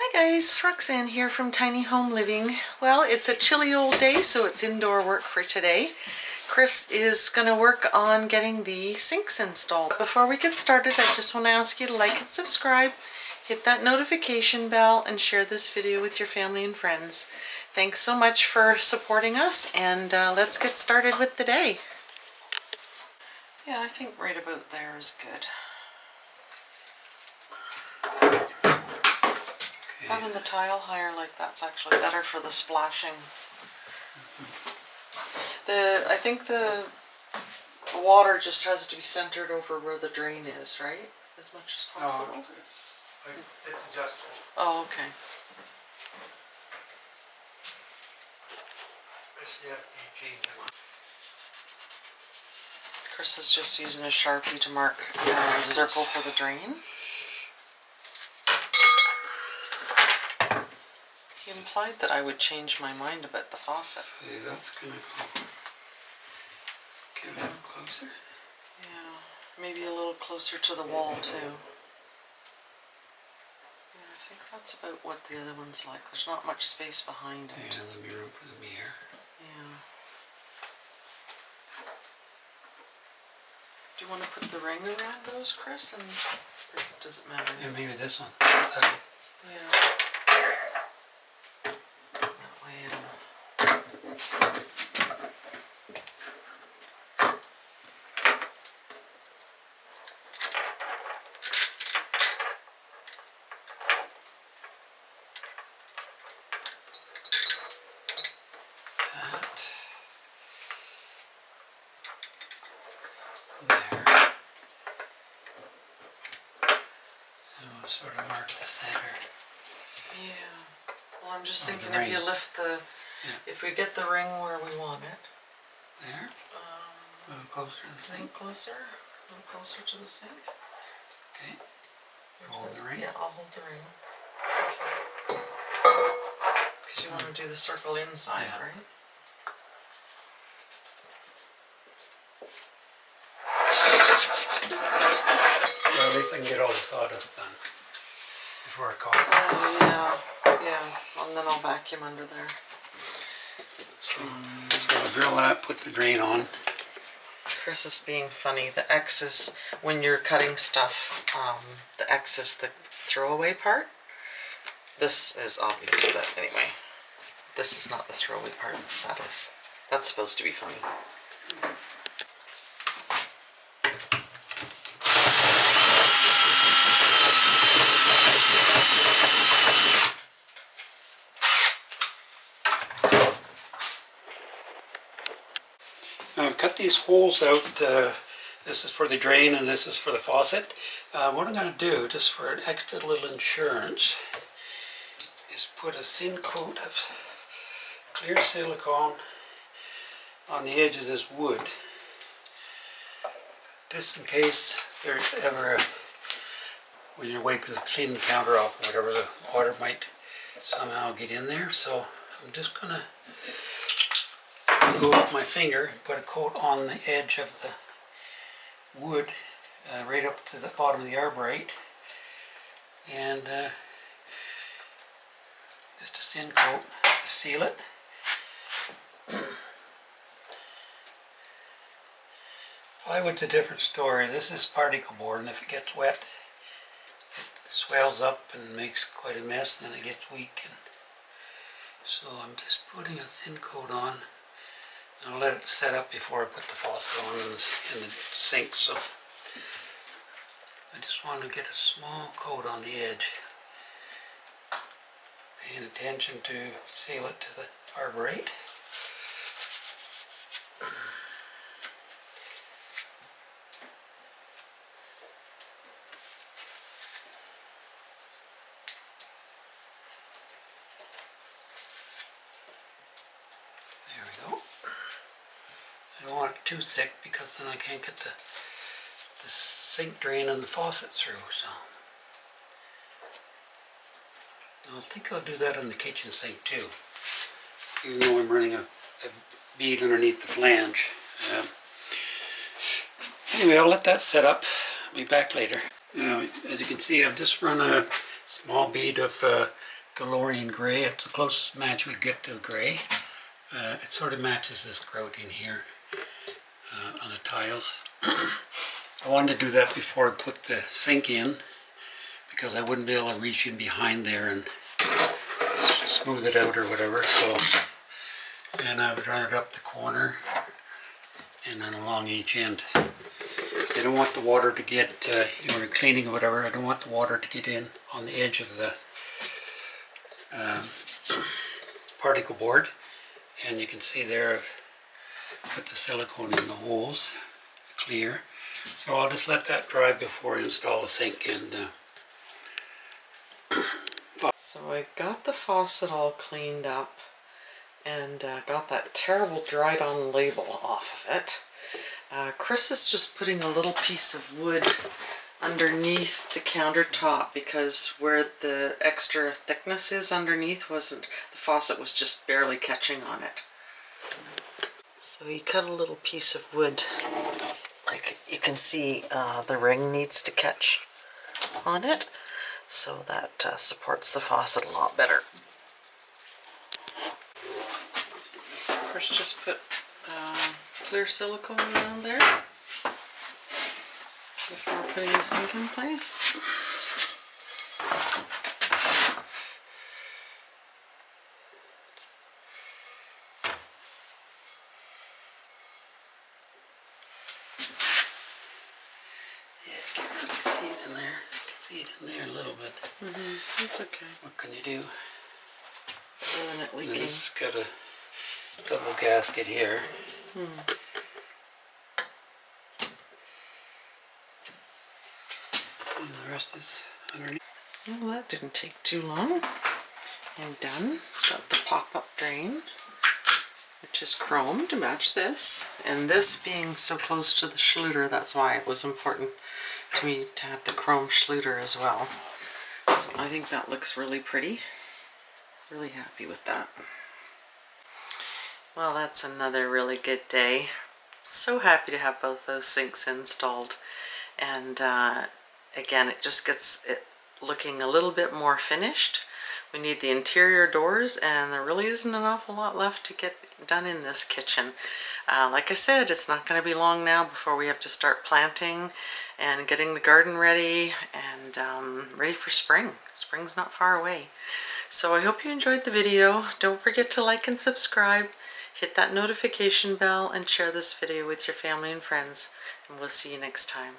Hi guys, Roxanne here from Tiny Home Living. Well, it's a chilly old day, so it's indoor work for today. Chris is going to work on getting the sinks installed. Before we get started, I just want to ask you to like and subscribe, hit that notification bell, and share this video with your family and friends. Thanks so much for supporting us, and let's get started with the day. Yeah, I think right about there is good. Having the tile higher like that's actually better for the splashing. I think the water just has to be centered over where the drain is, right? As much as possible. No, it's adjustable. Oh, okay. Especially after you change them. Chris is just using a Sharpie to mark a circle for the drain. He implied that I would change my mind about the faucet. See, that's gonna go. Get a little closer. Yeah, maybe a little closer to the wall too. Yeah, I think that's about what the other one's like. There's not much space behind it. Yeah, there'll be room for the mirror. Yeah. Do you want to put the ring around those, Chris? And or does it matter? Yeah, maybe this one. Yeah. That way There. And we'll sort of mark the center. Yeah. Well, I'm just thinking the if you ring. lift the, if we get the ring where we want it. There. A little closer to the A sink. little closer to the sink. Okay. You hold the ring. Yeah, I'll hold the ring. Okay. Because you want to do the circle inside, right? Well, at least I can get all the sawdust done before I call it. Oh, yeah, and then I'll vacuum under there. So I'll drill that, put the drain on. Chris is being funny. The X is, when you're cutting stuff, the X is the throwaway part. This is obvious, but anyway, this is not the throwaway part. That's supposed to be funny. Now I've cut these holes out. This is for the drain and this is for the faucet. What I'm going to do, just for an extra little insurance, is put a thin coat of clear silicone on the edge of this wood. Just in case there's ever, when you're wiping the cleaning counter off, whatever, the water might somehow get in there. So I'm just going to go with my finger and put a coat on the edge of the wood right up to the bottom of the arborite, and just a thin coat to seal it. Plywood's a different story. This is particle board, and if it gets wet it swells up and makes quite a mess, and then it gets weak. And so I'm just putting a thin coat on. I'll let it set up before I put the faucet on in the sink. So I just want to get a small coat on the edge, paying attention to seal it to the arborite. There we go. I don't want it too thick because then I can't get the sink drain and the faucet through. So I think I'll do that on the kitchen sink too, even though I'm running a bead underneath the flange. Anyway, I'll let that set up. I'll be back later. Now, as you can see, I've just run a small bead of DeLorean gray. It's the closest match we get to gray. It sort of matches this grout in here on the tiles. I wanted to do that before I put the sink in, because I wouldn't be able to reach in behind there and smooth it out or whatever. So, and I would run it up the corner and then along each end. So I don't want the water to get, when you're cleaning or whatever, I don't want the water to get in on the edge of the particle board. And you can see there I've put the silicone in the holes, clear. So I'll just let that dry before I install the sink. And so I got the faucet all cleaned up and got that terrible dried on label off of it. Chris is just putting a little piece of wood underneath the countertop, because where the extra thickness is underneath wasn't, the faucet was just barely catching on it. So he cut a little piece of wood, like you can see the ring needs to catch on it, so that supports the faucet a lot better. So Chris just put clear silicone around there before putting the sink in place. yeah, I can't really see it in there. I can see it in there a little bit. That's okay. What can you do? Other than it leaking. This has got a double gasket here. And the rest is underneath. Well, that didn't take too long. And done. It's got the pop-up drain, which is chrome to match this. And this being so close to the Schluter, that's why it was important to me to have the chrome Schluter as well. So I think that looks really pretty. Really happy with that. Well, that's another really good day. So happy to have both those sinks installed. And again, it just gets it looking a little bit more finished. We need the interior doors, and there really isn't an awful lot left to get done in this kitchen. Like I said, it's not going to be long now before we have to start planting and getting the garden ready and ready for spring. Spring's not far away. So I hope you enjoyed the video. Don't forget to like and subscribe, hit that notification bell, and share this video with your family and friends. And we'll see you next time.